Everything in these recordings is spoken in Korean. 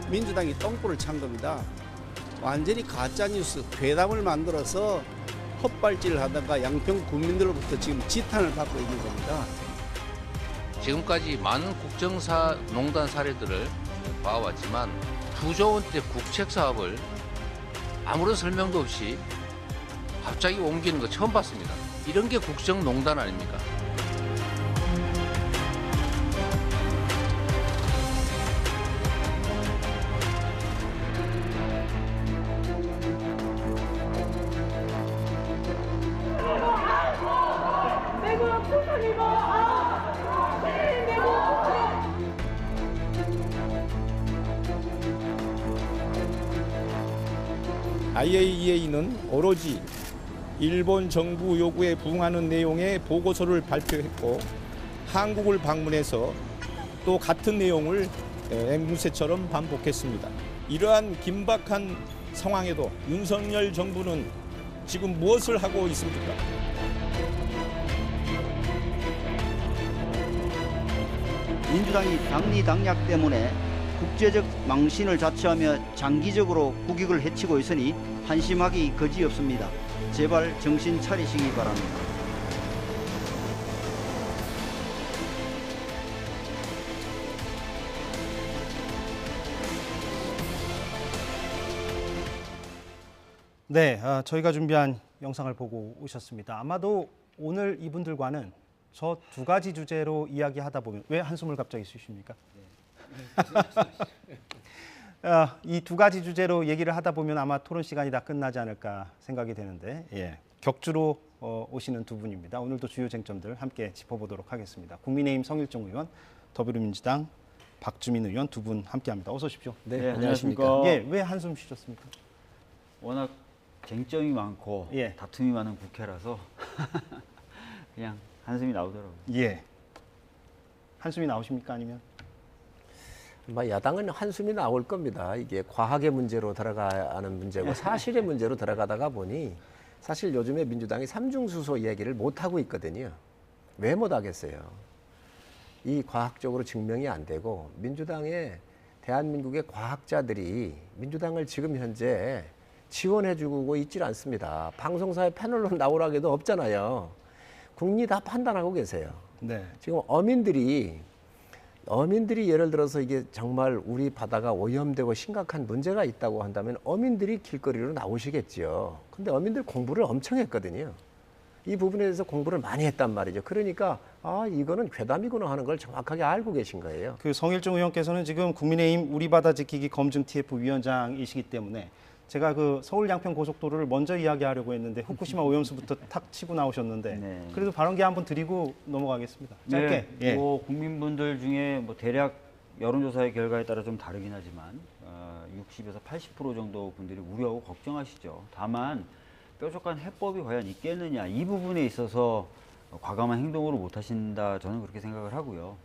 민주당이 똥불을 찬 겁니다. 완전히 가짜뉴스, 괴담을 만들어서 헛발질을 하다가 양평 국민들로부터 지금 지탄을 받고 있는 겁니다. 지금까지 많은 국정사 농단 사례들을 봐왔지만 9조 원대 국책 사업을 아무런 설명도 없이 갑자기 옮기는 거 처음 봤습니다. 이런 게 국정농단 아닙니까? IAEA는 오로지 일본 정부 요구에 부응하는 내용의 보고서를 발표했고 한국을 방문해서 또 같은 내용을 앵무새처럼 반복했습니다. 이러한 긴박한 상황에도 윤석열 정부는 지금 무엇을 하고 있습니까? 민주당이 당리당략 때문에 국제적 망신을 자처하며 장기적으로 국익을 해치고 있으니 한심하기 거지없습니다. 제발 정신 차리시기 바랍니다. 네, 저희가 준비한 영상을 보고 오셨습니다. 아마도 오늘 이분들과는 저 두 가지 주제로 이야기하다 보면 왜 한숨을 갑자기 쉬십니까? 이 두 가지 주제로 얘기를 하다 보면 아마 토론 시간이 다 끝나지 않을까 생각이 되는데 격주로 오시는 두 분입니다. 오늘도 주요 쟁점들 함께 짚어보도록 하겠습니다. 국민의힘 성일종 의원, 더불어민주당 박주민 의원 두 분 함께합니다. 어서 오십시오. 네, 안녕하십니까. 왜 한숨 쉬셨습니까? 워낙 쟁점이 많고 다툼이 많은 국회라서 그냥 한숨이 나오더라고요. 한숨이 나오십니까? 아니면? 야당은 한숨이 나올 겁니다. 이게 과학의 문제로 들어가는 문제고 사실의 문제로 들어가다가 보니 사실 요즘에 민주당이 삼중수소 얘기를 못하고 있거든요. 왜 못하겠어요? 이 과학적으로 증명이 안 되고 민주당의 대한민국의 과학자들이 민주당을 지금 현재 지원해주고 있질 않습니다. 방송사에 패널로 나오라고 해도 없잖아요. 국민이 다 판단하고 계세요. 지금 어민들이 예를 들어서 이게 정말 우리 바다가 오염되고 심각한 문제가 있다고 한다면 어민들이 길거리로 나오시겠죠. 근데 어민들 공부를 엄청 했거든요. 이 부분에 대해서 공부를 많이 했단 말이죠. 그러니까 이거는 괴담이구나 하는 걸 정확하게 알고 계신 거예요. 그 성일종 의원께서는 지금 국민의힘 우리 바다 지키기 검증 TF 위원장이시기 때문에 제가 그 서울 양평 고속도로를 먼저 이야기하려고 했는데 후쿠시마 오염수부터 탁 치고 나오셨는데 그래도 발언기 한번 드리고 넘어가겠습니다. 짧게. 뭐 국민분들 중에 뭐 대략 여론조사의 결과에 따라 좀 다르긴 하지만 60에서 80% 정도 분들이 우려하고 걱정하시죠. 다만 뾰족한 해법이 과연 있겠느냐 이 부분에 있어서 과감한 행동으로 못하신다 저는 그렇게 생각을 하고요.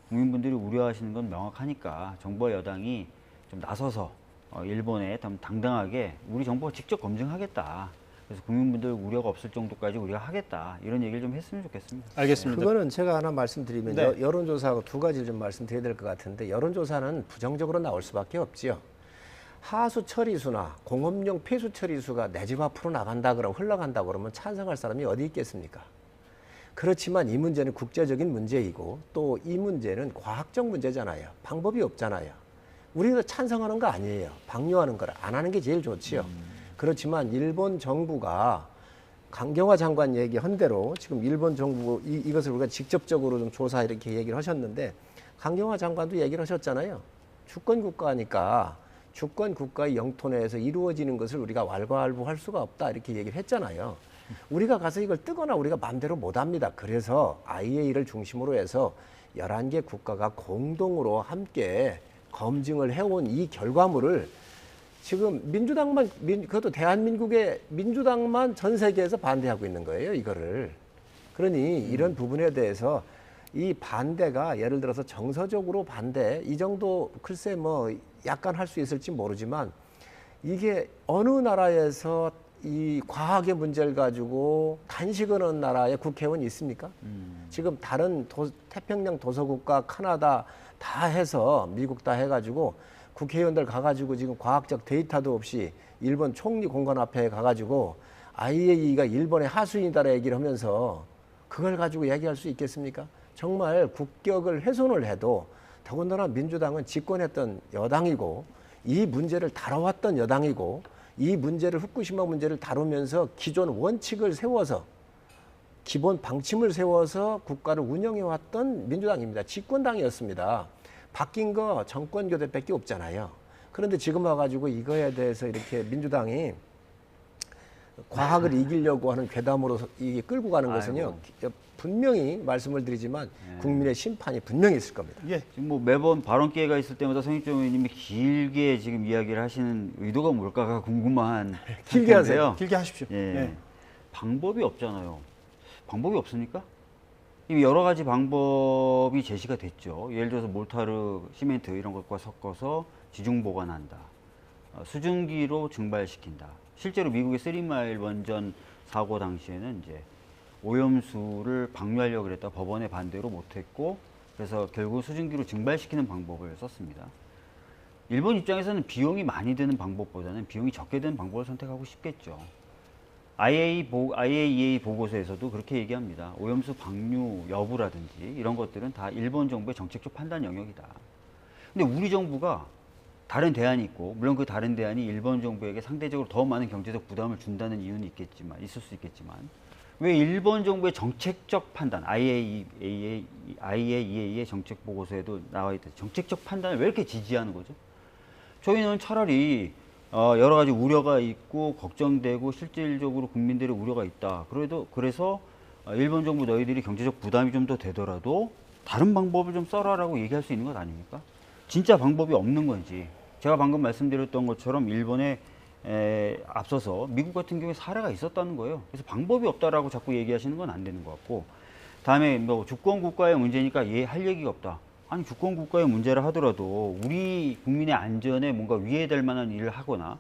국민분들이 우려하시는 건 명확하니까 정부와 여당이 좀 나서서 일본에 당당하게 우리 정부가 직접 검증하겠다. 그래서 국민분들 우려가 없을 정도까지 우리가 하겠다. 이런 얘기를 좀 했으면 좋겠습니다. 알겠습니다. 그거는 제가 하나 말씀드리면 여론조사하고 두 가지를 좀 말씀드려야 될 것 같은데 여론조사는 부정적으로 나올 수밖에 없지요. 하수 처리수나 공업용 폐수 처리수가 내 집 앞으로 나간다 그러면 흘러간다 그러면 찬성할 사람이 어디 있겠습니까? 그렇지만 이 문제는 국제적인 문제이고 또 이 문제는 과학적 문제잖아요. 방법이 없잖아요. 우리가 찬성하는 거 아니에요. 방류하는 거라 안 하는 게 제일 좋지요. 그렇지만 일본 정부가 강경화 장관 얘기한 대로 지금 일본 정부 이것을 우리가 직접적으로 좀 조사 이렇게 얘기를 하셨는데 강경화 장관도 얘기를 하셨잖아요. 주권 국가니까 주권 국가의 영토 내에서 이루어지는 것을 우리가 왈가왈부할 수가 없다 이렇게 얘기를 했잖아요. 우리가 가서 이걸 뜨거나 우리가 마음대로 못합니다. 그래서 IAEA를 중심으로 해서 11개 국가가 공동으로 함께 검증을 해온 이 결과물을 지금 민주당만, 그것도 대한민국의 민주당만 전 세계에서 반대하고 있는 거예요, 이거를. 그러니 이런 부분에 대해서 이 반대가 예를 들어서 정서적으로 반대, 이 정도 글쎄 뭐 약간 할 수 있을지 모르지만 이게 어느 나라에서 이 과학의 문제를 가지고 단식하는 나라의 국회의원이 있습니까? 지금 다른 태평양 도서국가, 카나다 다 해서 미국 다 해가지고 국회의원들 가가지고 지금 과학적 데이터도 없이 일본 총리 공관 앞에 가가지고 IAEA가 일본의 하수인이다라 얘기를 하면서 그걸 가지고 얘기할 수 있겠습니까? 정말 국격을 훼손을 해도 더군다나 민주당은 집권했던 여당이고 이 문제를 다뤄왔던 여당이고 이 문제를 후쿠시마 문제를 다루면서 기존 원칙을 세워서 기본 방침을 세워서 국가를 운영해왔던 민주당입니다. 집권당이었습니다. 바뀐 거 정권 교대밖에 없잖아요. 그런데 지금 와가지고 이거에 대해서 이렇게 민주당이 과학을 이기려고 하는 괴담으로 이게 끌고 가는 것은요. 분명히 말씀을 드리지만 국민의 심판이 분명히 있을 겁니다. 예. 지금 뭐 매번 발언 기회가 있을 때마다 성익종 의원님이 길게 지금 이야기를 하시는 의도가 뭘까가 궁금한 길게 상태인데요. 하세요. 길게 하십시오. 예. 네. 방법이 없잖아요. 방법이 없습니까? 이미 여러 가지 방법이 제시가 됐죠. 예를 들어서 몰타르, 시멘트 이런 것과 섞어서 지중 보관한다. 수증기로 증발시킨다. 실제로 미국의 3마일 원전 사고 당시에는 이제 오염수를 방류하려고 그랬다 법원의 반대로 못했고 그래서 결국 수증기로 증발시키는 방법을 썼습니다. 일본 입장에서는 비용이 많이 드는 방법보다는 비용이 적게 드는 방법을 선택하고 싶겠죠. IAEA 보고서에서도 그렇게 얘기합니다. 오염수 방류 여부라든지 이런 것들은 다 일본 정부의 정책적 판단 영역이다. 근데 우리 정부가 다른 대안이 있고 물론 그 다른 대안이 일본 정부에게 상대적으로 더 많은 경제적 부담을 준다는 이유는 있을 수 있겠지만 왜 일본 정부의 정책적 판단, IAEA의 정책 보고서에도 나와 있듯 정책적 판단을 왜 이렇게 지지하는 거죠? 저희는 차라리 여러 가지 우려가 있고 걱정되고 실질적으로 국민들의 우려가 있다. 그래서 일본 정부 너희들이 경제적 부담이 좀 더 되더라도 다른 방법을 좀 써라라고 얘기할 수 있는 것 아닙니까? 진짜 방법이 없는 건지 제가 방금 말씀드렸던 것처럼 일본에 앞서서 미국 같은 경우에 사례가 있었다는 거예요. 그래서 방법이 없다라고 자꾸 얘기하시는 건 안 되는 것 같고 다음에 뭐 주권 국가의 문제니까 할 얘기가 없다. 아니 주권 국가의 문제라 하더라도 우리 국민의 안전에 뭔가 위해될 만한 일을 하거나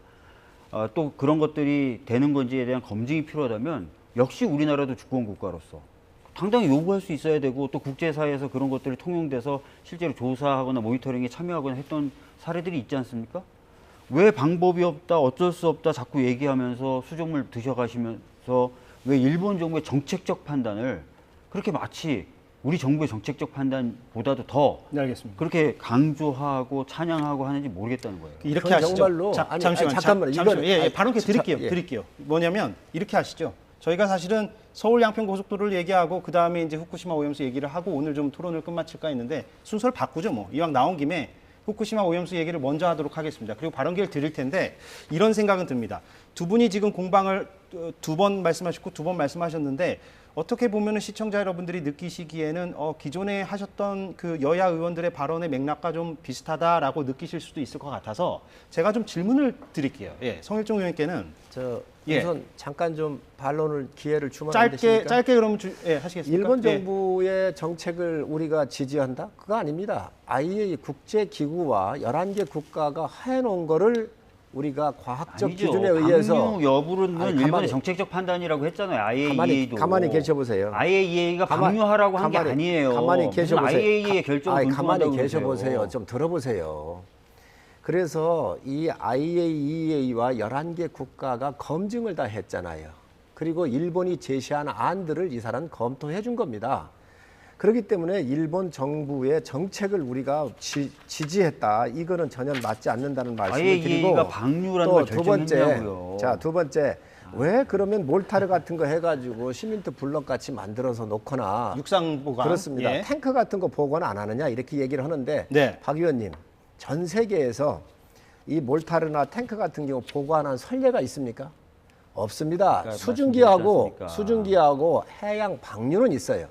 또 그런 것들이 되는 건지에 대한 검증이 필요하다면 역시 우리나라도 주권 국가로서 당당히 요구할 수 있어야 되고 또 국제사회에서 그런 것들이 통용돼서 실제로 조사하거나 모니터링에 참여하거나 했던 사례들이 있지 않습니까? 왜 방법이 없다, 어쩔 수 없다 자꾸 얘기하면서 수정물 드셔가시면서 왜 일본 정부의 정책적 판단을 그렇게 마치 우리 정부의 정책적 판단보다도 더 네, 알겠습니다. 그렇게 강조하고 찬양하고 하는지 모르겠다는 거예요. 이렇게 그건 하시죠. 정말로 잠시만요. 이건 바로 드릴게요. 뭐냐면 이렇게 하시죠. 저희가 사실은 서울 양평 고속도로를 얘기하고 그 다음에 이제 후쿠시마 오염수 얘기를 하고 오늘 좀 토론을 끝마칠까 했는데 순서를 바꾸죠. 뭐 이왕 나온 김에 후쿠시마 오염수 얘기를 먼저 하도록 하겠습니다. 그리고 발언 기회를 드릴 텐데 이런 생각은 듭니다. 두 분이 지금 공방을 두 번 말씀하셨고 두 번 말씀하셨는데 어떻게 보면은 시청자 여러분들이 느끼시기에는 기존에 하셨던 그 여야 의원들의 발언의 맥락과 좀 비슷하다라고 느끼실 수도 있을 것 같아서 제가 좀 질문을 드릴게요. 예, 성일종 의원께는 우선 잠깐 좀 반론을 기회를 주면 안 되십니까? 짧게 그러면 하시겠습니까? 일본 정부의 정책을 우리가 지지한다? 그거 아닙니다. IAEA 국제기구와 11개 국가가 해놓은 거를 우리가 과학적 아니죠. 기준에 의해서 방류 여부는 아니, 일본의 정책적 판단이라고 했잖아요. IAEA도. 가만히 계셔보세요. IAEA가 방류하라고 한 게 아니에요. 가만히 계셔보세요. IAEA의 결정을 가만히 존중한다고 계셔보세요. 그러세요. 좀 들어보세요. 그래서 이 IAEA와 11개 국가가 검증을 다 했잖아요. 그리고 일본이 제시한 안들을 이 사람 검토해 준 겁니다. 그렇기 때문에 일본 정부의 정책을 우리가 지지했다. 이거는 전혀 맞지 않는다는 말씀을 드리고 IAEA가 방류라는 걸 결정했냐고요. 두 번째 왜 그러면 몰타르 같은 거 해가지고 시멘트 블럭 같이 만들어서 놓거나 육상 보관 그렇습니다. 예. 탱크 같은 거 보관 안 하느냐 이렇게 얘기를 하는데 네. 박 의원님 전 세계에서 이 몰타르나 탱크 같은 경우 보관한 선례가 있습니까? 없습니다. 그러니까 수증기하고 해양 방류는 있어요.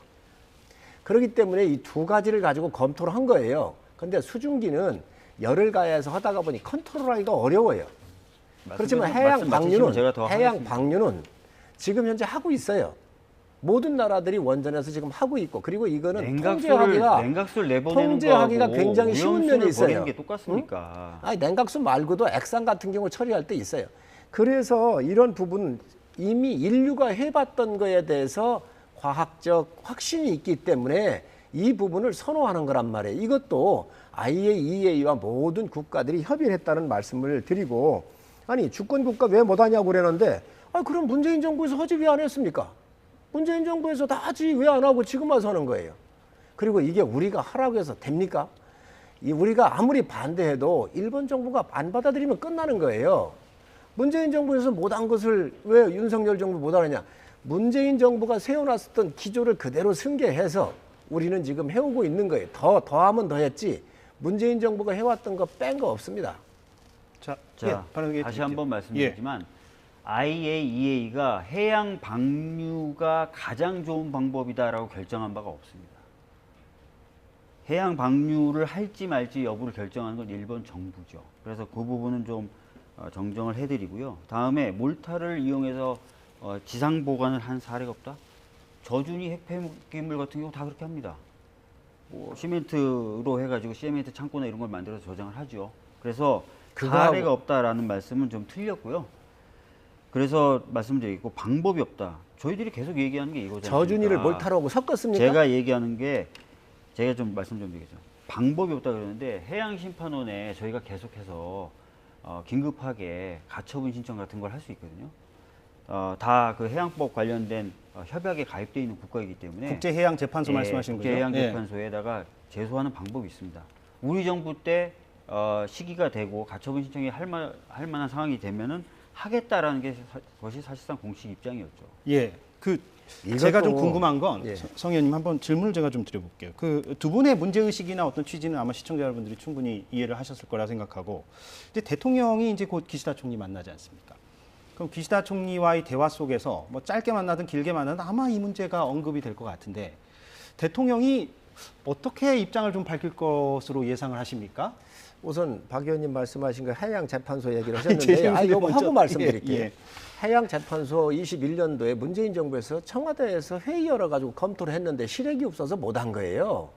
그렇기 때문에 이 두 가지를 가지고 검토를 한 거예요. 근데 수증기는 열을 가해서 하다가 보니 컨트롤하기가 어려워요. 그렇지만 해양 방류는 지금 현재 하고 있어요. 모든 나라들이 원전에서 지금 하고 있고 그리고 이거는 냉각수를 내보내는 통제하기가 거하고 굉장히 쉬운 면이 있어요. 버리는 게 똑같습니까? 아니, 냉각수 말고도 액상 같은 경우 처리할 때 있어요. 그래서 이런 부분은 이미 인류가 해봤던 거에 대해서 과학적 확신이 있기 때문에 이 부분을 선호하는 거란 말이에요. 이것도 IAEA와 모든 국가들이 협의를 했다는 말씀을 드리고, 아니 주권 국가 왜 못하냐고 그러는데, 그럼 문재인 정부에서 허지 왜 안 했습니까? 문재인 정부에서 다 하지 왜 안 하고 지금 와서 하는 거예요. 그리고 이게 우리가 하라고 해서 됩니까? 우리가 아무리 반대해도 일본 정부가 안 받아들이면 끝나는 거예요. 문재인 정부에서 못한 것을 왜 윤석열 정부 못하느냐. 문재인 정부가 세워놨었던 기조를 그대로 승계해서 우리는 지금 해오고 있는 거예요. 더하면 더 했지 문재인 정부가 해왔던 거 뺀 거 없습니다. 자, 예, 다시 한번 말씀드리지만 IAEA가 해양 방류가 가장 좋은 방법이다라고 결정한 바가 없습니다. 해양 방류를 할지 말지 여부를 결정하는 건 일본 정부죠. 그래서 그 부분은 좀 정정을 해드리고요. 다음에 몰타를 이용해서 지상 보관을 한 사례가 없다? 저준위 핵폐기물 같은 경우 다 그렇게 합니다. 뭐 시멘트로 해가지고 시멘트 창고나 이런 걸 만들어서 저장을 하죠. 그래서 사례가 없다라는 말씀은 좀 틀렸고요. 그래서 말씀드리고 방법이 없다. 저희들이 계속 얘기하는 게 이거잖아요. 저준위를 몰타라고 섞었습니까? 제가 얘기하는 게 제가 좀 말씀 좀 드리겠죠. 방법이 없다 그러는데 해양심판원에 저희가 계속해서 긴급하게 가처분 신청 같은 걸 할 수 있거든요. 다 그 해양법 관련된 협약에 가입되어 있는 국가이기 때문에 국제해양재판소 말씀하시는 거죠? 국제해양재판소에다가 제소하는 방법이 있습니다. 우리 정부 때 시기가 되고 가처분 신청이 할 만한 상황이 되면은 하겠다라는 것이 사실상 공식 입장이었죠. 예, 제가 좀 궁금한 건 성 의원님 한번 질문을 제가 좀 드려볼게요. 그 두 분의 문제 의식이나 어떤 취지는 아마 시청자 여러분들이 충분히 이해를 하셨을 거라 생각하고, 이제 대통령이 이제 곧 기시다 총리 만나지 않습니까? 그럼 기시다 총리와의 대화 속에서 뭐 짧게 만나든 길게 만나든 아마 이 문제가 언급이 될 것 같은데, 대통령이 어떻게 입장을 좀 밝힐 것으로 예상을 하십니까? 우선 박 의원님 말씀하신 거 해양재판소 얘기를 하셨는데 이거 하고 말씀드릴게요. 해양재판소 21년도에 문재인 정부에서 청와대에서 회의 열어가지고 검토를 했는데 실익이 없어서 못한 거예요.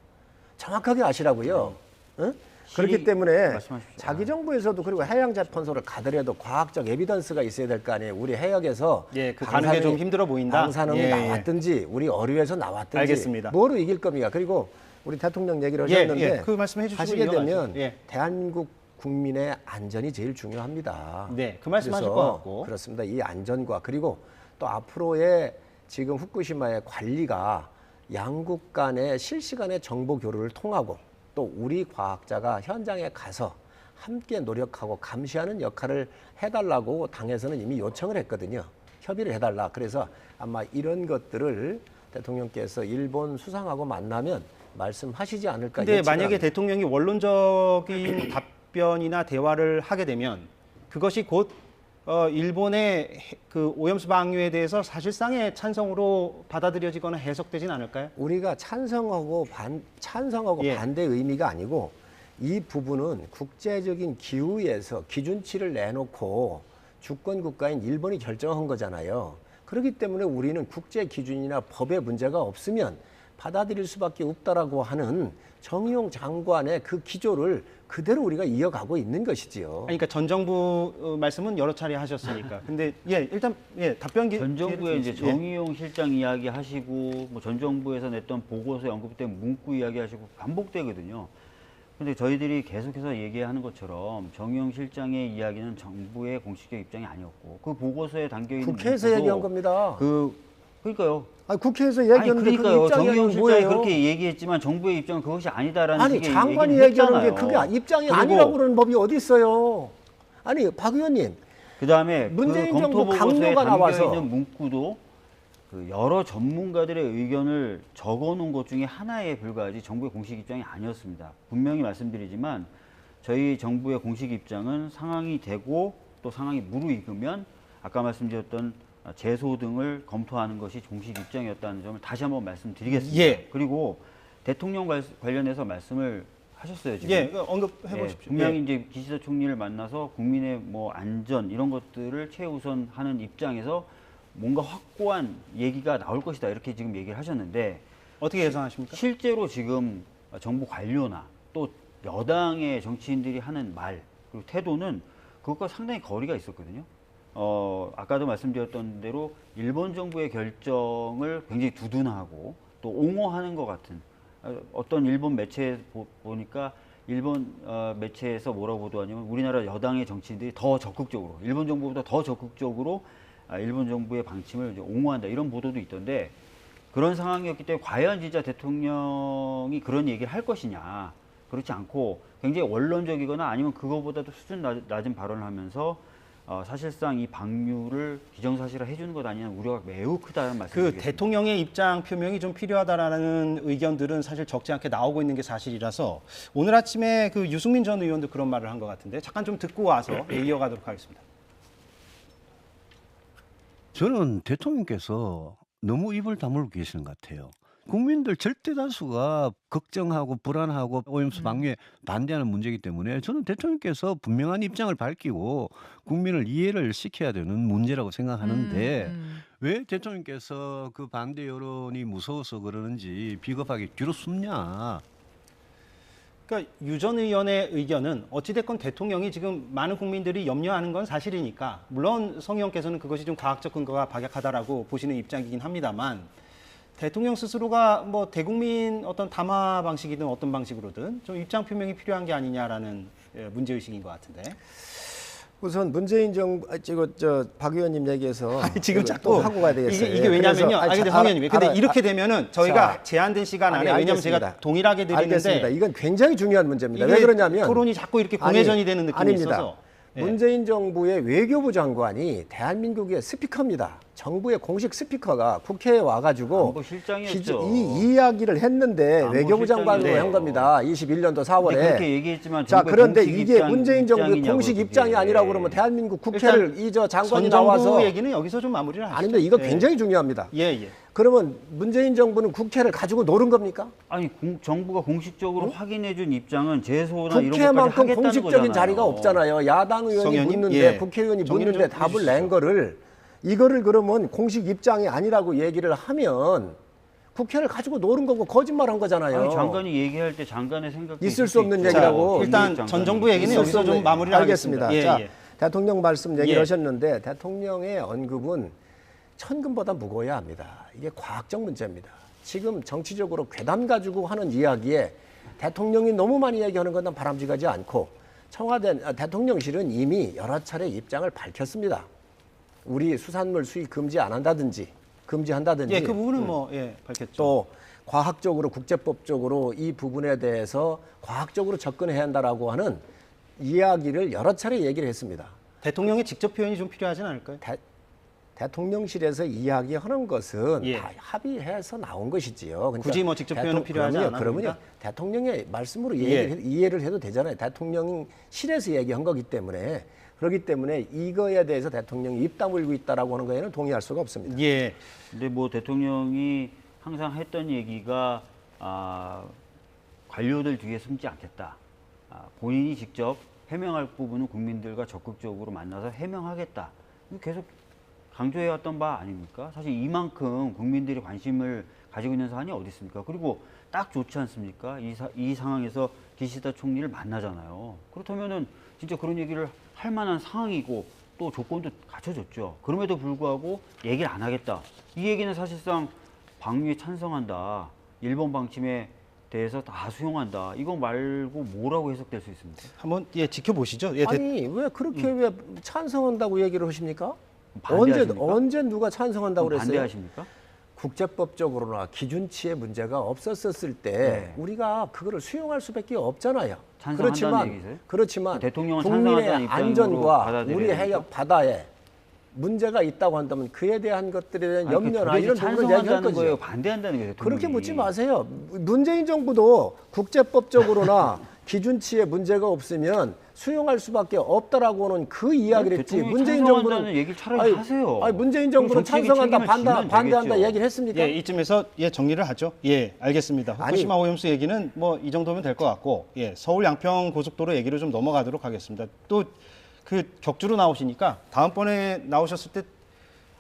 정확하게 아시라고요. 응? 그렇기 때문에 말씀하십시오. 자기 정부에서도 그리고 해양재판소를 가더라도 과학적 에비던스가 있어야 될 거 아니에요. 우리 해역에서 가는 게 좀 힘들어 보인다. 방사능이 나왔든지 우리 어류에서 나왔든지 알겠습니다. 뭐로 이길 겁니까? 그리고 우리 대통령 얘기를 하셨는데 그 말씀 해주시고 하시게 되면 예. 대한민국 국민의 안전이 제일 중요합니다. 네, 그 말씀하실 것 같고. 그렇습니다. 이 안전과 그리고 또 앞으로의 지금 후쿠시마의 관리가 양국 간의 실시간의 정보 교류를 통하고 또 우리 과학자가 현장에 가서 함께 노력하고 감시하는 역할을 해달라고 당에서는 이미 요청을 했거든요. 협의를 해달라. 그래서 아마 이런 것들을 대통령께서 일본 수상하고 만나면 말씀하시지 않을까. 근데 만약에 대통령이 원론적인 답변이나 대화를 하게 되면 그것이 곧 일본의 그 오염수 방류에 대해서 사실상의 찬성으로 받아들여지거나 해석되진 않을까요? 우리가 찬성하고 반대 의미가 아니고 이 부분은 국제적인 기후에서 기준치를 내놓고 주권 국가인 일본이 결정한 거잖아요. 그렇기 때문에 우리는 국제 기준이나 법의 문제가 없으면 받아들일 수밖에 없다라고 하는 정의용 장관의 그 기조를 그대로 우리가 이어가고 있는 것이지요. 그러니까 전 정부 말씀은 여러 차례 하셨으니까. 근데 일단 답변 전 정부의 이제 정의용 실장 이야기하시고 뭐 전 정부에서 냈던 보고서에 언급된 문구 이야기하시고 반복되거든요. 근데 저희들이 계속해서 얘기하는 것처럼 정의용 실장의 이야기는 정부의 공식적 입장이 아니었고 그 보고서에 담겨 있는 국회에서 얘기한 겁니다. 그러니까요. 국회에서 얘기했는데 그러니까요. 그 정의용 입장이 실장이 뭐예요? 그렇게 얘기했지만 정부의 입장은 그것이 아니다라는 식의 장관이 얘기를 얘기하는 게 했잖아요. 그게 입장이 아니라고 그러는 법이 어디 있어요? 아니 박 의원님. 그다음에 문재인 그 정부 검토 보고서에 강요가 담겨 나와서 있는 문구도 그 여러 전문가들의 의견을 적어놓은 것 중에 하나에 불과하지 정부의 공식 입장이 아니었습니다. 분명히 말씀드리지만 저희 정부의 공식 입장은 상황이 되고 또 상황이 무르익으면 아까 말씀드렸던 제소 등을 검토하는 것이 공식 입장이었다는 점을 다시 한번 말씀드리겠습니다. 그리고 대통령 관련해서 말씀을 하셨어요. 지금. 언급해 보십시오. 분명히 이제 기시다 총리를 만나서 국민의 뭐 안전 이런 것들을 최우선하는 입장에서 뭔가 확고한 얘기가 나올 것이다 이렇게 지금 얘기를 하셨는데 어떻게 예상하십니까? 실제로 지금 정부 관료나 또 여당의 정치인들이 하는 말 그리고 태도는 그것과 상당히 거리가 있었거든요. 아까도 말씀드렸던 대로 일본 정부의 결정을 굉장히 두둔하고 또 옹호하는 것 같은 어떤 일본 매체에 보니까 일본 매체에서 뭐라고 보도하냐면 우리나라 여당의 정치인들이 더 적극적으로 일본 정부보다 더 적극적으로 일본 정부의 방침을 이제 옹호한다 이런 보도도 있던데 그런 상황이었기 때문에 과연 진짜 대통령이 그런 얘기를 할 것이냐 그렇지 않고 굉장히 원론적이거나 아니면 그거보다도 수준 낮은 발언을 하면서 사실상 이 방류를 기정사실화 해주는 것 아니냐는 우려가 매우 크다는 말씀입니다. 그 대통령의 입장 표명이 좀 필요하다라는 의견들은 사실 적지 않게 나오고 있는 게 사실이라서 오늘 아침에 그 유승민 전 의원도 그런 말을 한 것 같은데 잠깐 좀 듣고 와서 이어가도록 하겠습니다. 저는 대통령께서 너무 입을 다물고 계시는 것 같아요. 국민들 절대 다수가 걱정하고 불안하고 오염수 방류에 반대하는 문제이기 때문에 저는 대통령께서 분명한 입장을 밝히고 국민을 이해를 시켜야 되는 문제라고 생각하는데 왜 대통령께서 그 반대 여론이 무서워서 그러는지 비겁하게 뒤로 숨냐. 그러니까 유 전 의원의 의견은 어찌됐건 대통령이 지금 많은 국민들이 염려하는 건 사실이니까 물론 성 의원께서는 그것이 좀 과학적 근거가 박약하다라고 보시는 입장이긴 합니다만 대통령 스스로가 뭐 대국민 어떤 담화 방식이든 어떤 방식으로든 좀 입장 표명이 필요한 게 아니냐라는 문제의식인 것 같은데. 우선 문재인 정부, 박 의원님 얘기해서 지금 또 자꾸 하고 가야 되겠어요. 이게 왜냐면요. 근데 황 의원님, 근데 이렇게 되면은 저희가 자, 제한된 시간 안에 아니, 왜냐면 알겠습니다. 제가 동일하게 드리는데 알겠습니다. 이건 굉장히 중요한 문제입니다. 이게 왜 그러냐면 토론이 자꾸 이렇게 공회전이 되는 느낌이 아닙니다. 있어서. 예. 문재인 정부의 외교부 장관이 대한민국의 스피커입니다. 정부의 공식 스피커가 국회에 와가지고 안보실장이었죠. 이 이야기를 했는데 외교부 장관으로 한 겁니다. 21년도 4월에. 그렇게 얘기했지만 자, 그런데 이게 입장, 문재인 정부의 입장이냐고, 공식 입장이 그게. 아니라고 그러면 대한민국 국회를 장관이 전 정부 나와서 얘기는 여기서 좀 마무리를 하시죠. 아닙니다. 이거 예. 굉장히 중요합니다. 예. 그러면 문재인 정부는 국회를 가지고 노는 겁니까? 아니 정부가 공식적으로 확인해준 입장은 제소나 이런 것까지 국회만큼 하겠다는 공식적인 거잖아요. 자리가 없잖아요. 야당 의원이 성현님? 묻는데 예. 국회의원이 정리를 묻는데 좀 답을 해주시죠. 낸 거를 이거를 그러면 공식 입장이 아니라고 얘기를 하면 국회를 가지고 노는 거고 거짓말한 거잖아요. 아니, 장관이 얘기할 때 장관의 생각도 있을 수 없는 있죠. 얘기라고. 일단 전 정부 얘기는 있을 여기서 수 좀 없는- 마무리를 알겠습니다. 하겠습니다. 자, 대통령 말씀 얘기를 예. 하셨는데 대통령의 언급은 천금보다 무거워야 합니다. 이게 과학적 문제입니다. 지금 정치적으로 괴담 가지고 하는 이야기에 대통령이 너무 많이 얘기하는 건 난 바람직하지 않고 청와대 대통령실은 이미 여러 차례 입장을 밝혔습니다. 우리 수산물 수입 금지 안 한다든지 금지한다든지 예, 그 부분은 밝혔죠. 또 과학적으로 국제법적으로 이 부분에 대해서 과학적으로 접근해야 한다라고 하는 이야기를 여러 차례 얘기를 했습니다. 대통령의 직접 표현이 좀 필요하진 않을까요? 대통령실에서 이야기하는 것은 예. 다 합의해서 나온 것이지요. 그러니까 굳이 뭐 직접 표현은 필요하지 않아 그러면요. 보입니다. 대통령의 말씀으로 예. 이해를 해도 되잖아요. 대통령실에서 얘기한 거기 때문에 그렇기 때문에 이거에 대해서 대통령이 입 다물고 있다라고 하는 거에는 동의할 수가 없습니다. 예. 근데 뭐 대통령이 항상 했던 얘기가 관료들 뒤에 숨지 않겠다. 본인이 직접 해명할 부분은 국민들과 적극적으로 만나서 해명하겠다. 계속 강조해왔던 바 아닙니까? 사실 이만큼 국민들이 관심을 가지고 있는 사안이 어디 있습니까? 그리고 딱 좋지 않습니까? 이 상황에서 기시다 총리를 만나잖아요. 그렇다면은 진짜 그런 얘기를 할 만한 상황이고 또 조건도 갖춰졌죠. 그럼에도 불구하고 얘기를 안 하겠다. 이 얘기는 사실상 방류에 찬성한다. 일본 방침에 대해서 다 수용한다. 이거 말고 뭐라고 해석될 수 있습니까? 한번 지켜보시죠. 아니 왜 그렇게 왜 찬성한다고 얘기를 하십니까? 반대하십니까? 언제 누가 찬성한다고 그랬어요? 반대하십니까? 국제법적으로나 기준치의 문제가 없었을 때 우리가 그거를 수용할 수밖에 없잖아요. 찬성한다는 얘기세요? 그렇지만 대통령은 국민의 찬성한다는 입장으로 안전과 받아들여야 우리 됩니까? 해역 바다에 문제가 있다고 한다면 그에 대한 것들에 대한 염려나 그게 이런 부분을 얘기할 찬성한다는 거죠. 거예요. 반대한다는 거예요. 그렇게 대통령이. 묻지 마세요. 문재인 정부도 국제법적으로나 기준치에 문제가 없으면 수용할 수밖에 없다라고는 그 이야기를 했지. 대통령이 문재인 찬성한다는 정부는 얘기를 차라리 하세요. 아니 문재인 정부는 그럼 정치적인 찬성한다, 책임을 지면 반대한다 되겠죠. 얘기를 했습니까? 예, 이쯤에서 정리를 하죠. 예, 알겠습니다. 후쿠시마 오염수 얘기는 뭐 이 정도면 될 것 같고, 서울 양평 고속도로 얘기로 좀 넘어가도록 하겠습니다. 또 그 격주로 나오시니까 다음번에 나오셨을 때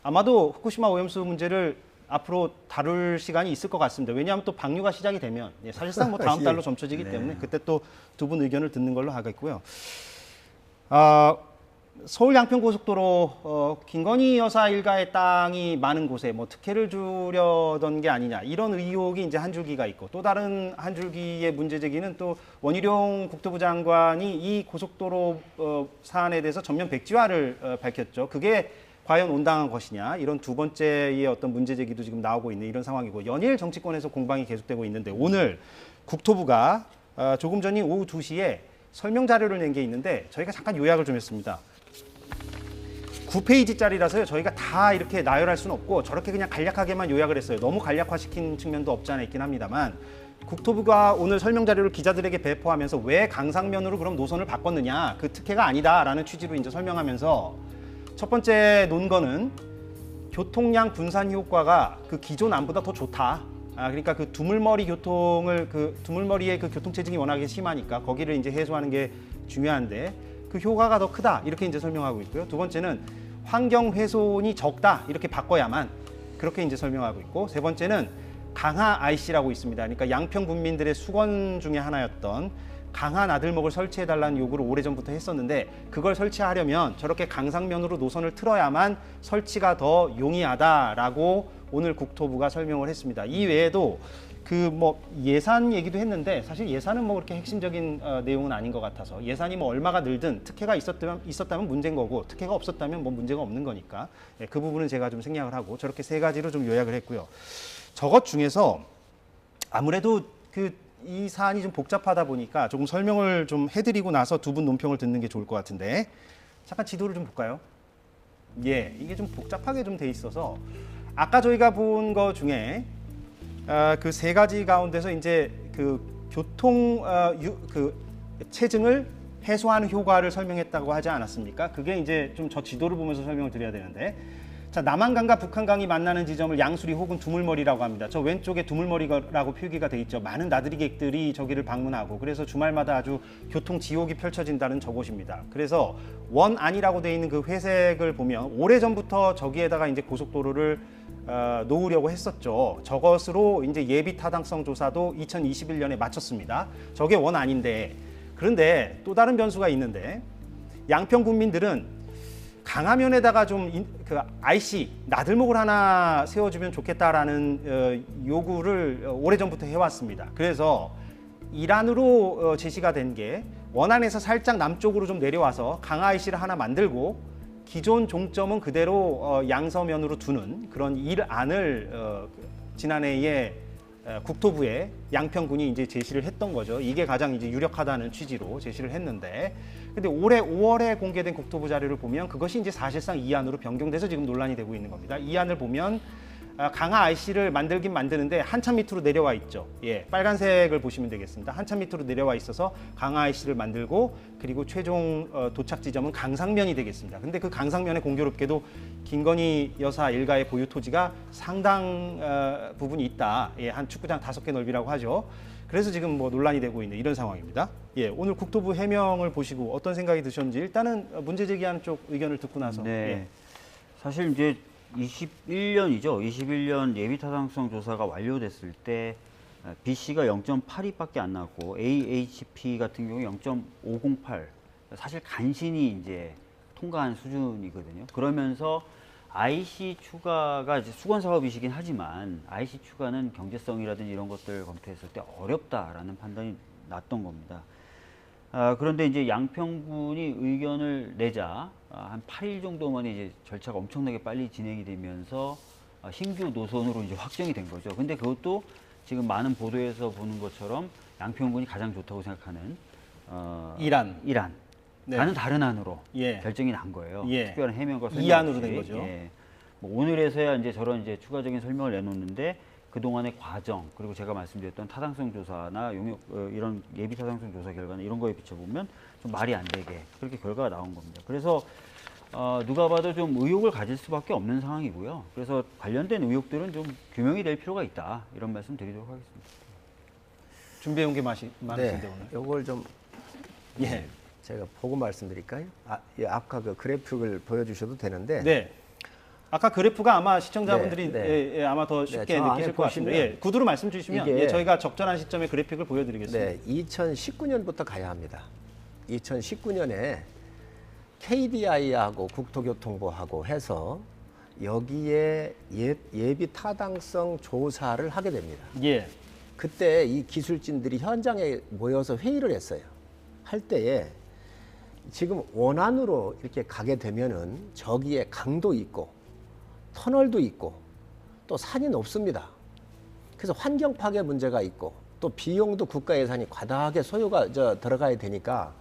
아마도 후쿠시마 오염수 문제를 앞으로 다룰 시간이 있을 것 같습니다. 왜냐하면 또 방류가 시작이 되면 사실상 뭐 다음 달로 점쳐지기 때문에 그때 또 두 분 의견을 듣는 걸로 하겠고요. 서울 양평고속도로 김건희 여사 일가의 땅이 많은 곳에 뭐 특혜를 주려던 게 아니냐 이런 의혹이 이제 한 줄기가 있고, 또 다른 한 줄기의 문제 제기는 또 원희룡 국토부 장관이 이 고속도로 사안에 대해서 전면 백지화를 밝혔죠. 그게 과연 온당한 것이냐, 이런 두 번째의 어떤 문제 제기도 지금 나오고 있는 이런 상황이고, 연일 정치권에서 공방이 계속되고 있는데, 오늘 국토부가 조금 전인 오후 2시에 설명 자료를 낸 게 있는데 저희가 잠깐 요약을 좀 했습니다. 9페이지짜리라서요. 저희가 다 이렇게 나열할 수는 없고 저렇게 그냥 간략하게만 요약을 했어요. 너무 간략화시킨 측면도 없지 않아 있긴 합니다만, 국토부가 오늘 설명 자료를 기자들에게 배포하면서 왜 강상면으로 그럼 노선을 바꿨느냐, 그 특혜가 아니다라는 취지로 이제 설명하면서, 첫 번째 논거는 교통량 분산 효과가 그 기존 안보다 더 좋다. 그러니까 그 두물머리 교통을, 그 두물머리의 그 교통체증이 워낙에 심하니까 거기를 이제 해소하는 게 중요한데 그 효과가 더 크다, 이렇게 이제 설명하고 있고요. 두 번째는 환경 훼손이 적다, 이렇게 바꿔야만, 그렇게 이제 설명하고 있고, 세 번째는 강하 IC라고 있습니다. 그러니까 양평 군민들의 수건 중에 하나였던 강하 나들목을 설치해달라는 요구를 오래전부터 했었는데, 그걸 설치하려면 저렇게 강상면으로 노선을 틀어야만 설치가 더 용이하다라고 오늘 국토부가 설명을 했습니다. 이 외에도 그 뭐 예산 얘기도 했는데, 사실 예산은 뭐 그렇게 핵심적인 내용은 아닌 것 같아서, 예산이 뭐 얼마가 늘든 특혜가 있었다면 문제인 거고, 특혜가 없었다면 뭐 문제가 없는 거니까, 그 부분은 제가 좀 생략을 하고 저렇게 세 가지로 좀 요약을 했고요. 저것 중에서 아무래도 이 사안이 좀 복잡하다 보니까 조금 설명을 좀 해드리고 나서 두 분 논평을 듣는 게 좋을 것 같은데, 잠깐 지도를 좀 볼까요? 예, 이게 좀 복잡하게 좀 돼 있어서 아까 저희가 본 거 중에 그 세 가지 가운데서 이제 그 교통 그 체증을 해소하는 효과를 설명했다고 하지 않았습니까? 그게 이제 좀 저 지도를 보면서 설명을 드려야 되는데, 자, 남한강과 북한강이 만나는 지점을 양수리 혹은 두물머리라고 합니다. 저 왼쪽에 두물머리라고 표기가 돼 있죠. 많은 나들이객들이 저기를 방문하고, 그래서 주말마다 아주 교통 지옥이 펼쳐진다는 저곳입니다. 그래서 원안이라고 돼 있는 그 회색을 보면 오래전부터 저기에다가 이제 고속도로를 놓으려고 했었죠. 저것으로 이제 예비 타당성 조사도 2021년에 마쳤습니다. 저게 원안인데, 그런데 또 다른 변수가 있는데, 양평 군민들은 강하면에다가 좀 그 IC 나들목을 하나 세워주면 좋겠다라는 요구를 오래전부터 해왔습니다. 그래서 일환으로 제시가 된 게, 원안에서 살짝 남쪽으로 좀 내려와서 강하 IC를 하나 만들고 기존 종점은 그대로 양서면으로 두는 그런 일안을 지난해에 국토부에 양평군이 이제 제시를 했던 거죠. 이게 가장 이제 유력하다는 취지로 제시를 했는데, 근데 올해 5월에 공개된 국토부 자료를 보면 그것이 이제 사실상 이 안으로 변경돼서 지금 논란이 되고 있는 겁니다. 이 안을 보면 강하 IC를 만들긴 만드는데 한참 밑으로 내려와 있죠. 예, 빨간색을 보시면 되겠습니다. 한참 밑으로 내려와 있어서 강하 IC를 만들고, 그리고 최종 도착 지점은 강상면이 되겠습니다. 근데 그 강상면에 공교롭게도 김건희 여사 일가의 보유 토지가 상당 부분이 있다. 예, 한 축구장 5개 넓이라고 하죠. 그래서 지금 뭐 논란이 되고 있는 이런 상황입니다. 예, 오늘 국토부 해명을 보시고 어떤 생각이 드셨는지 일단은 문제 제기하는 쪽 의견을 듣고 나서. 네. 예. 사실 이제 21년이죠. 21년 예비 타당성 조사가 완료됐을 때 BC가 0.82밖에 안 나왔고 AHP 같은 경우 0.508. 사실 간신히 이제 통과한 수준이거든요. 그러면서 IC 추가가 이제 수건 사업이시긴 하지만 IC 추가는 경제성이라든지 이런 것들 검토했을 때 어렵다라는 판단이 났던 겁니다. 그런데 이제 양평군이 의견을 내자 한 8일 정도 만에 이제 절차가 엄청나게 빨리 진행이 되면서 신규 노선으로 이제 확정이 된 거죠. 근데 그것도 지금 많은 보도에서 보는 것처럼 양평군이 가장 좋다고 생각하는 일안. 네. 나는 다른 안으로 예. 결정이 난 거예요. 예. 특별한 해명과 설명 이 안으로 된 거죠. 예. 뭐 오늘에서야 이제 저런 이제 추가적인 설명을 내놓는데, 그동안의 과정, 그리고 제가 말씀드렸던 타당성 조사나 용역 이런 예비 타당성 조사 결과나 이런 거에 비춰보면 좀 말이 안 되게 그렇게 결과가 나온 겁니다. 그래서 누가 봐도 좀 의혹을 가질 수밖에 없는 상황이고요. 그래서 관련된 의혹들은 좀 규명이 될 필요가 있다, 이런 말씀 드리도록 하겠습니다. 준비해 온 게 많으신데 오늘. 요걸 좀 예. 제가 보고 말씀드릴까요? 예, 아까 그 그래픽을 보여주셔도 되는데. 네. 아까 그래프가 아마 시청자분들이 네. 예, 아마 더 쉽게 저 느끼실 것 같습니다. 예, 구두로 말씀 주시면 이게 예, 저희가 적절한 시점에 그래픽을 보여드리겠습니다. 네, 2019년부터 가야 합니다. 2019년에 KDI하고 국토교통부하고 해서 여기에 예비 타당성 조사를 하게 됩니다. 예. 그때 이 기술진들이 현장에 모여서 회의를 했어요. 할 때에 지금 원안으로 이렇게 가게 되면은 저기에 강도 있고 터널도 있고 또 산이 높습니다. 그래서 환경 파괴 문제가 있고 또 비용도 국가 예산이 과다하게 소요가 들어가야 되니까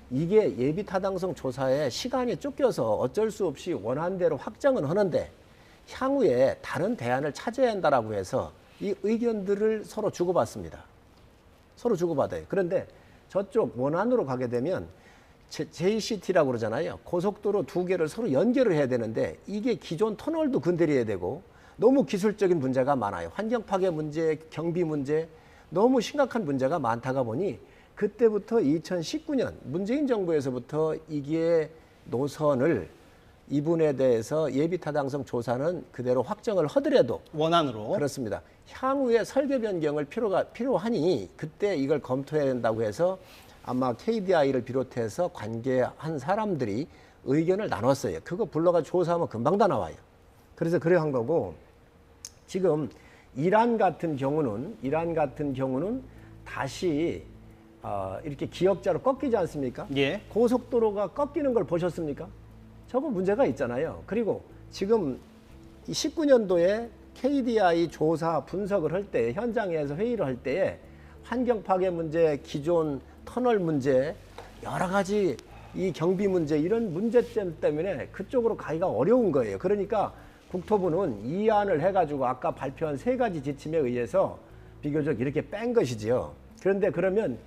이게 예비 타당성 조사에 시간이 쫓겨서 어쩔 수 없이 원안대로 확정은 하는데 향후에 다른 대안을 찾아야 한다라고 해서 이 의견들을 서로 주고받습니다. 서로 주고받아요. 그런데 저쪽 원안으로 가게 되면 JCT라고 그러잖아요. 고속도로 두 개를 서로 연결을 해야 되는데 이게 기존 터널도 건드려야 되고 너무 기술적인 문제가 많아요. 환경 파괴 문제, 경비 문제, 너무 심각한 문제가 많다가 보니 그때부터 2019년 문재인 정부에서부터 이게 노선을 이 부분에 대해서 예비 타당성 조사는 그대로 확정을 하더라도 원안으로. 그렇습니다. 향후에 설계 변경을 필요하니 그때 이걸 검토해야 된다고 해서 아마 KDI를 비롯해서 관계한 사람들이 의견을 나눴어요. 그거 불러가 조사하면 금방 다 나와요. 그래서 그래 한 거고 지금 이란 같은 경우는 다시 이렇게 기역자로 꺾이지 않습니까? 예. 고속도로가 꺾이는 걸 보셨습니까? 저거 문제가 있잖아요. 그리고 지금 19년도에 KDI 조사 분석을 할 때 현장에서 회의를 할 때에 환경 파괴 문제, 기존 터널 문제, 여러 가지 이 경비 문제 이런 문제점 때문에 그쪽으로 가기가 어려운 거예요. 그러니까 국토부는 이안을 해가지고 아까 발표한 3가지 지침에 의해서 비교적 이렇게 뺀 것이지요. 그런데 그러면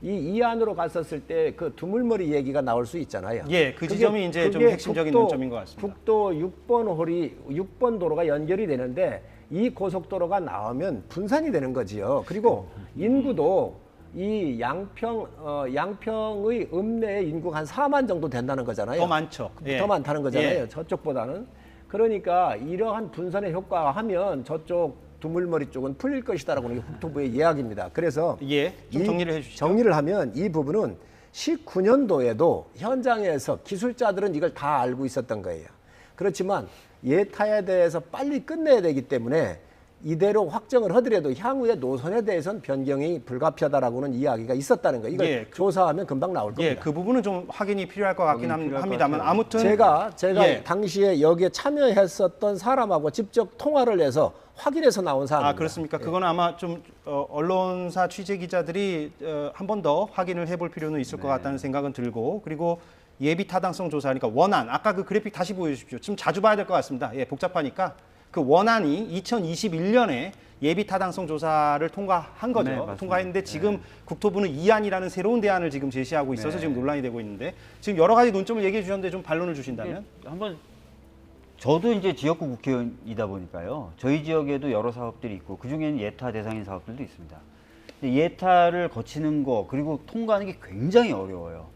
이 이안으로 갔었을 때 그 두물머리 얘기가 나올 수 있잖아요. 예, 그 지점이 이제 좀 핵심적인 논점인 것 같습니다. 국도 6번 도로가 연결이 되는데 이 고속도로가 나오면 분산이 되는 거지요. 그리고 인구도 이 양평의 읍내의 인구가 한 4만 정도 된다는 거잖아요. 더 많죠. 예. 더 많다는 거잖아요. 예. 저쪽보다는. 그러니까 이러한 분산의 효과가 하면 저쪽 두물머리 쪽은 풀릴 것이다라고 하는 게 국토부의 이야기입니다. 그래서 예, 좀 정리를 해주시죠. 정리를 하면 이 부분은 19년도에도 현장에서 기술자들은 이걸 다 알고 있었던 거예요. 그렇지만 예타에 대해서 빨리 끝내야 되기 때문에 이대로 확정을 하더라도 향후에 노선에 대해서는 변경이 불가피하다라고는 이야기가 있었다는 거예요. 이걸 예, 조사하면 금방 나올 겁니다. 예, 그 부분은 좀 확인이 필요할 것 같긴 합니다만 아무튼 제가 예. 당시에 여기에 참여했었던 사람하고 직접 통화를 해서 확인해서 나온 사람입니다. 아, 그렇습니까? 그거는 아마 좀 언론사 취재 기자들이 한 번 더 확인을 해볼 필요는 있을 것 같다는 생각은 들고 그리고 예비 타당성 조사, 그러니까 원안, 아까 그 그래픽 다시 보여주십시오. 좀 자주 봐야 될 것 같습니다. 예, 복잡하니까 그 원안이 2021년에 예비 타당성 조사를 통과한 거죠. 네, 통과했는데 지금 국토부는 이안이라는 새로운 대안을 지금 제시하고 있어서 지금 논란이 되고 있는데 지금 여러 가지 논점을 얘기해 주셨는데 좀 반론을 주신다면? 한번 저도 이제 지역구 국회의원이다 보니까요. 저희 지역에도 여러 사업들이 있고 그중에는 예타 대상인 사업들도 있습니다. 근데 예타를 거치는 거 그리고 통과하는 게 굉장히 어려워요.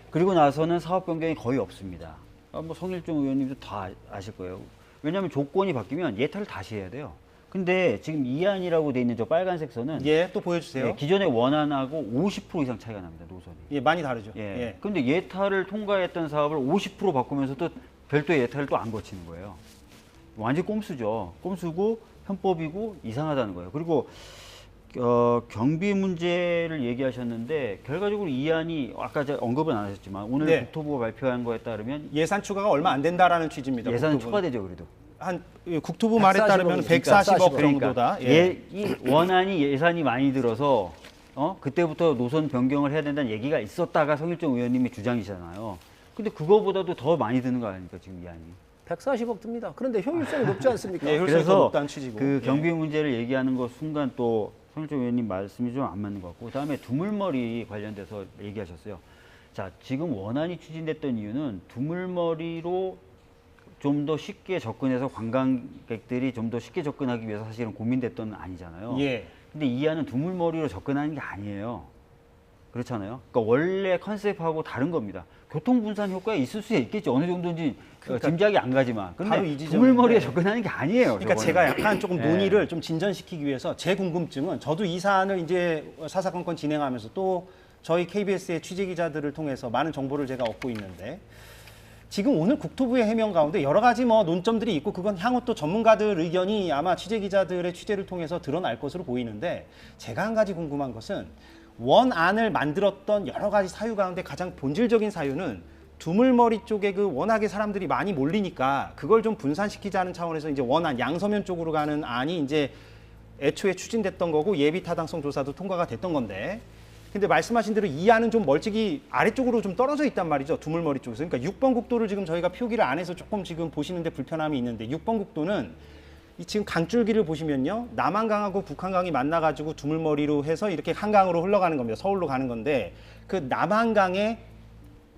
그리고 나서는 사업 변경이 거의 없습니다. 뭐 성일종 의원님도 다 아실 거예요. 왜냐하면 조건이 바뀌면 예타를 다시 해야 돼요. 근데 지금 이안이라고 돼 있는 저 빨간색 선은 예, 또 보여주세요. 예, 기존의 원안하고 50% 이상 차이가 납니다. 노선이. 예, 많이 다르죠. 예. 예. 근데 예타를 통과했던 사업을 50% 바꾸면서 또 별도의 예타를 또 안 거치는 거예요. 완전 꼼수죠. 꼼수고 편법이고 이상하다는 거예요. 그리고 경비 문제를 얘기하셨는데 결과적으로 이안이 아까 제가 언급은 안 하셨지만 오늘 네. 국토부가 발표한 거에 따르면 예산 추가가 얼마 안 된다라는 취지입니다. 예산은 국토부는. 추가되죠, 그래도. 한 국토부 말에 따르면 140억 정도다. 예. 이 원안이 예산이 많이 들어서 그때부터 노선 변경을 해야 된다는 얘기가 있었다가 성일종 의원님의 주장이잖아요. 근데 그거보다도 더 많이 드는 거 아닙니까 지금 이안이? 140억 듭니다. 그런데 효율성이 높지 않습니까? 예, 효율성이 더 그래서 높다는 취지고. 그 예. 경비 문제를 얘기하는 것 순간 또 성일종 의원님 말씀이 좀 안 맞는 것 같고 그다음에 두물머리 관련돼서 얘기하셨어요. 자, 지금 원안이 추진됐던 이유는 두물머리로 좀 더 쉽게 접근해서 관광객들이 좀 더 쉽게 접근하기 위해서 사실은 고민됐던 안이잖아요. 예. 근데 이 안은 두물머리로 접근하는 게 아니에요. 그렇잖아요. 그러니까 원래 컨셉하고 다른 겁니다. 교통 분산 효과가 있을 수 있겠지. 어느 정도인지 그러니까 짐작이 안 가지만. 바로 근데 이 지점인데. 두물머리에 접근하는 게 아니에요. 그러니까 저거는. 제가 약간 조금 예. 논의를 좀 진전시키기 위해서 제 궁금증은 저도 이 사안을 이제 사사건건 진행하면서 또 저희 KBS의 취재 기자들을 통해서 많은 정보를 제가 얻고 있는데 지금 오늘 국토부의 해명 가운데 여러 가지 뭐 논점들이 있고 그건 향후 또 전문가들 의견이 아마 취재 기자들의 취재를 통해서 드러날 것으로 보이는데 제가 한 가지 궁금한 것은 원안을 만들었던 여러 가지 사유 가운데 가장 본질적인 사유는 두물머리 쪽에 그 워낙에 사람들이 많이 몰리니까 그걸 좀 분산시키자는 차원에서 이제 원안 양서면 쪽으로 가는 안이 이제 애초에 추진됐던 거고 예비 타당성 조사도 통과가 됐던 건데 근데 말씀하신 대로 이 안은 좀 멀찍이 아래쪽으로 좀 떨어져 있단 말이죠. 두물머리 쪽에서. 그러니까 6번 국도를 지금 저희가 표기를 안 해서 조금 지금 보시는데 불편함이 있는데 6번 국도는 이 지금 강줄기를 보시면요. 남한강하고 북한강이 만나가지고 두물머리로 해서 이렇게 한강으로 흘러가는 겁니다. 서울로 가는 건데 그 남한강의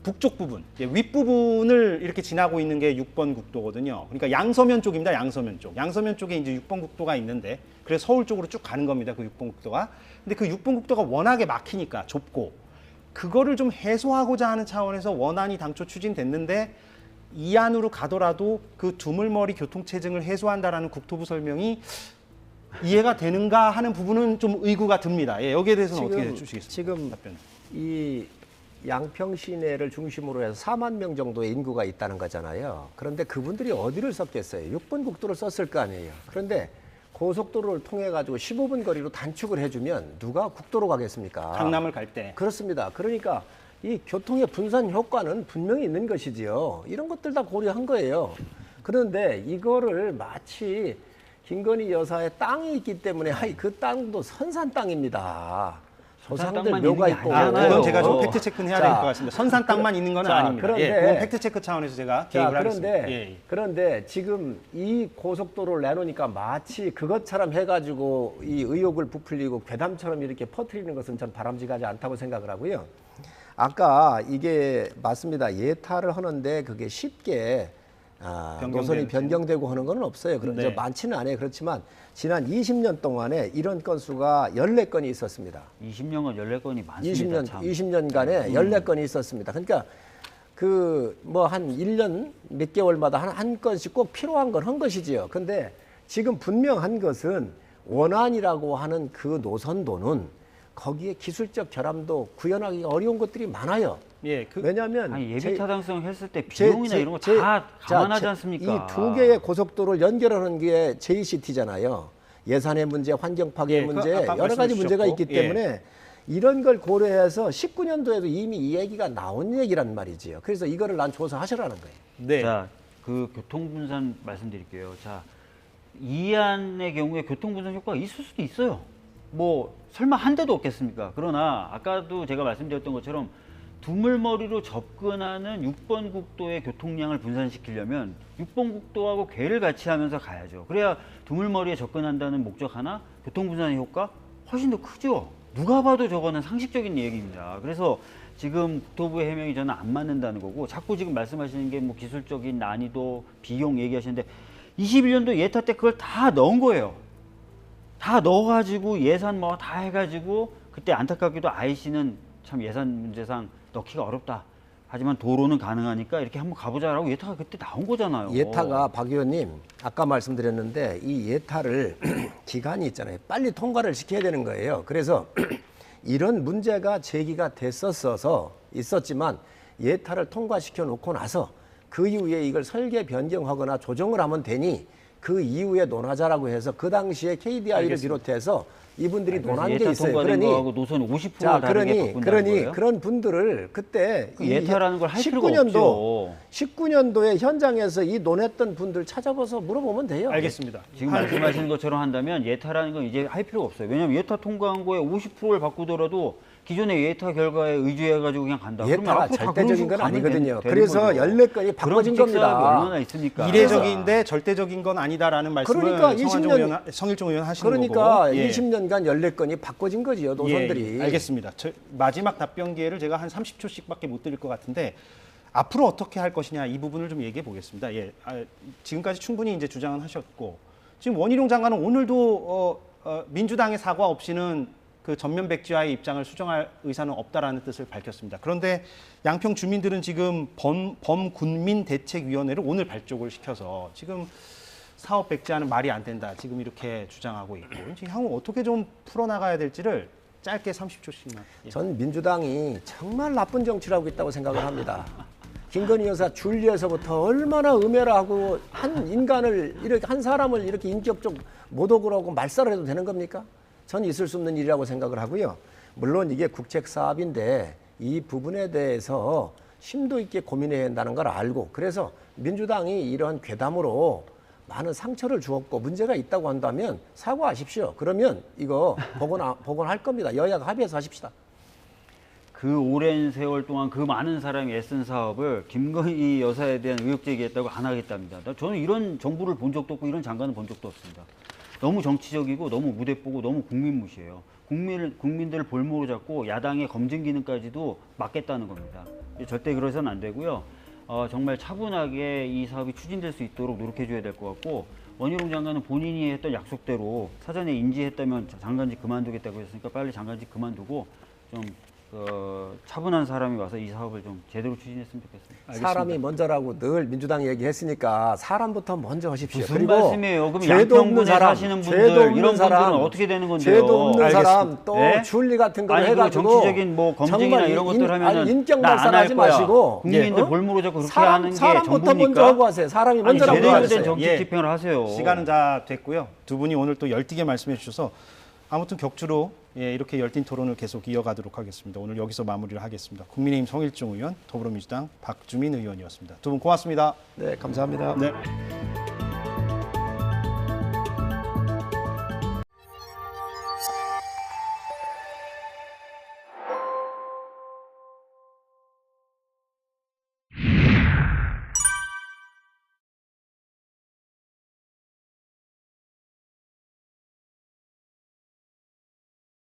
북쪽 부분, 윗부분을 이렇게 지나고 있는 게 6번 국도거든요. 그러니까 양서면 쪽입니다. 양서면 쪽. 양서면 쪽에 이제 6번 국도가 있는데 그래서 서울 쪽으로 쭉 가는 겁니다. 그 6번 국도가. 근데 그 6번 국도가 워낙에 막히니까 좁고 그거를 좀 해소하고자 하는 차원에서 원안이 당초 추진됐는데 이 안으로 가더라도 그 두물머리 교통체증을 해소한다라는 국토부 설명이 이해가 되는가 하는 부분은 좀 의구가 듭니다. 예, 여기에 대해서는 어떻게 해주시겠습니까? 지금 답변. 이 양평 시내를 중심으로 해서 4만 명 정도의 인구가 있다는 거잖아요. 그런데 그분들이 어디를 썼겠어요? 6번 국도를 썼을 거 아니에요. 그런데 고속도로를 통해 가지고 15분 거리로 단축을 해주면 누가 국도로 가겠습니까? 강남을 갈 때. 그렇습니다. 그러니까 이 교통의 분산 효과는 분명히 있는 것이지요. 이런 것들 다 고려한 거예요. 그런데 이거를 마치 김건희 여사의 땅이 있기 때문에 그 땅도 선산 땅입니다. 조상들 묘가 있고. 그건 제가 좀 팩트 체크는 해야 될 것 같습니다. 선산 땅만 있는 건 아닙니다. 그런데, 예, 그건 팩트 체크 차원에서 제가 개입을 하겠습니다. 예. 그런데 지금 이 고속도로를 내놓으니까 마치 그것처럼 해가지고 이 의혹을 부풀리고 괴담처럼 이렇게 퍼뜨리는 것은 전 바람직하지 않다고 생각을 하고요. 아까 이게 맞습니다. 예타를 하는데 그게 쉽게 노선이 변경되고 하는 건 없어요. 그런 네. 많지는 않아요. 그렇지만 지난 20년 동안에 이런 건수가 14건이 있었습니다. 20년간 14건이 많습니다. 20년간에 14건이 있었습니다. 그러니까 그 뭐 한 1년 몇 개월마다 한 건씩 꼭 필요한 건 한 것이지요. 근데 지금 분명한 것은 원안이라고 하는 그 노선도는 거기에 기술적 결함도 구현하기 어려운 것들이 많아요. 예, 왜냐하면 예비 타당성 했을 때 비용이나 이런 거 다 감안하지 않습니까? 이 두 개의 고속도로를 연결하는 게 JCT잖아요. 예산의 문제, 환경 파괴의 문제, 여러 가지 문제가 있기 때문에 이런 걸 고려해서 19년도에도 이미 이 얘기가 나온 얘기란 말이지요. 그래서 이거를 난 조사하시라는 거예요. 네. 자, 그 교통분산 말씀드릴게요. 자, 이 안의 경우에 교통분산 효과가 있을 수도 있어요. 뭐 설마 한 대도 없겠습니까? 그러나 아까도 제가 말씀드렸던 것처럼 두물머리로 접근하는 6번 국도의 교통량을 분산시키려면 6번 국도하고 궤를 같이 하면서 가야죠. 그래야 두물머리에 접근한다는 목적 하나, 교통분산의 효과 훨씬 더 크죠. 누가 봐도 저거는 상식적인 얘기입니다. 그래서 지금 국토부의 해명이 저는 안 맞는다는 거고 자꾸 지금 말씀하시는 게 뭐 기술적인 난이도, 비용 얘기하시는데 21년도 예타 때 그걸 다 넣은 거예요. 다 넣어가지고 예산 뭐 다 해가지고 그때 안타깝게도 IC는 참 예산 문제상 넣기가 어렵다. 하지만 도로는 가능하니까 이렇게 한번 가보자라고 예타가 그때 나온 거잖아요. 예타가 박 의원님 아까 말씀드렸는데 이 예타를 기간이 있잖아요. 빨리 통과를 시켜야 되는 거예요. 그래서 이런 문제가 제기가 됐었어서 있었지만 예타를 통과시켜 놓고 나서 그 이후에 이걸 설계 변경하거나 조정을 하면 되니 그 이후에 논하자라고 해서 그 당시에 KDI를 비롯해서 이분들이 논한 게 있어요. 그러니 노선 50%가 다르게 바꾼다는 거예요? 그런 분들을 그때 그 예타라는 걸 할 필요가 없죠. 19년도에 현장에서 이 논했던 분들 찾아봐서 물어보면 돼요. 알겠습니다. 지금 말씀하시는 것처럼 한다면 예타라는 건 이제 할 필요가 없어요. 왜냐하면 예타 통과한 거에 50%를 바꾸더라도 기존의 예타 결과에 의지해가지고 그냥 간다. 예타가 절대적인 건 아니거든요. 그래서 14건이 바꿔진 겁니다. 얼마나 있습니까? 이례적인데 절대적인 건 아니다라는 말씀을 그러니까 성일종 의원 하시는 그러니까 거고. 20년간 14건이 바꿔진 거지요, 노선들이. 예, 알겠습니다. 마지막 답변 기회를 제가 한 30초씩밖에 못 드릴 것 같은데 앞으로 어떻게 할 것이냐 이 부분을 좀 얘기해 보겠습니다. 예, 지금까지 충분히 이제 주장은 하셨고 지금 원희룡 장관은 오늘도 민주당의 사과 없이는 그 전면 백지화의 입장을 수정할 의사는 없다라는 뜻을 밝혔습니다. 그런데 양평 주민들은 지금 범군민대책위원회를 오늘 발족을 시켜서 지금 사업 백지화는 말이 안 된다. 지금 이렇게 주장하고 있고 향후 어떻게 좀 풀어나가야 될지를 짧게 30초씩만. 전 민주당이 정말 나쁜 정치를 하고 있다고 생각을 합니다. 김건희 여사 줄리에서부터 얼마나 음해라고 한 인간을 이렇게 한 사람을 이렇게 인격적 모독을 하고 말살을 해도 되는 겁니까? 전 있을 수 없는 일이라고 생각을 하고요. 물론 이게 국책 사업인데 이 부분에 대해서 심도 있게 고민해야 한다는 걸 알고 그래서 민주당이 이러한 괴담으로 많은 상처를 주었고 문제가 있다고 한다면 사과하십시오. 그러면 이거 복원할 겁니다. 여야가 합의해서 하십시다. 그 오랜 세월 동안 그 많은 사람이 애쓴 사업을 김건희 여사에 대한 의혹 제기했다고 안 하겠답니다. 저는 이런 정부를 본 적도 없고 이런 장관을 본 적도 없습니다. 너무 정치적이고 너무 무대뽀고 너무 국민무시해요. 국민들을 볼모로 잡고 야당의 검증 기능까지도 막겠다는 겁니다. 절대 그러서는 안 되고요. 정말 차분하게 이 사업이 추진될 수 있도록 노력해 줘야 될 것 같고 원희룡 장관은 본인이 했던 약속대로 사전에 인지했다면 장관직 그만두겠다고 했으니까 빨리 장관직 그만두고 좀 차분한 사람이 와서 이 사업을 좀 제대로 추진했으면 좋겠습니다. 알겠습니다. 사람이 먼저라고 늘 민주당이 얘기했으니까 사람부터 먼저 하십시오. 무슨 그리고 말씀이에요? 그럼 죄도 없는 사람, 사시는 분들 죄도 없는 이런 사람, 분들은 어떻게 되는 건데요? 죄도 없는 사람 또 네? 줄리 같은 거 아니, 해가지고 정치적인 뭐 검증이나 이런 것들 하면은 인격 나 안 말살하지 할 거야. 마시고 국민들 예? 볼모로 잡고 그렇게 하는 게 사람부터 정부입니까? 먼저 하고 하세요. 사람이 아니, 먼저라고 제대로 된 하세요. 정치 집행을 하세요. 시간은 다 됐고요. 두 분이 오늘 또 열띠게 말씀해 주셔서 아무튼 격주로 이렇게 열띤 토론을 계속 이어가도록 하겠습니다. 오늘 여기서 마무리를 하겠습니다. 국민의힘 성일종 의원, 더불어민주당 박주민 의원이었습니다. 두 분 고맙습니다. 네, 감사합니다. 네.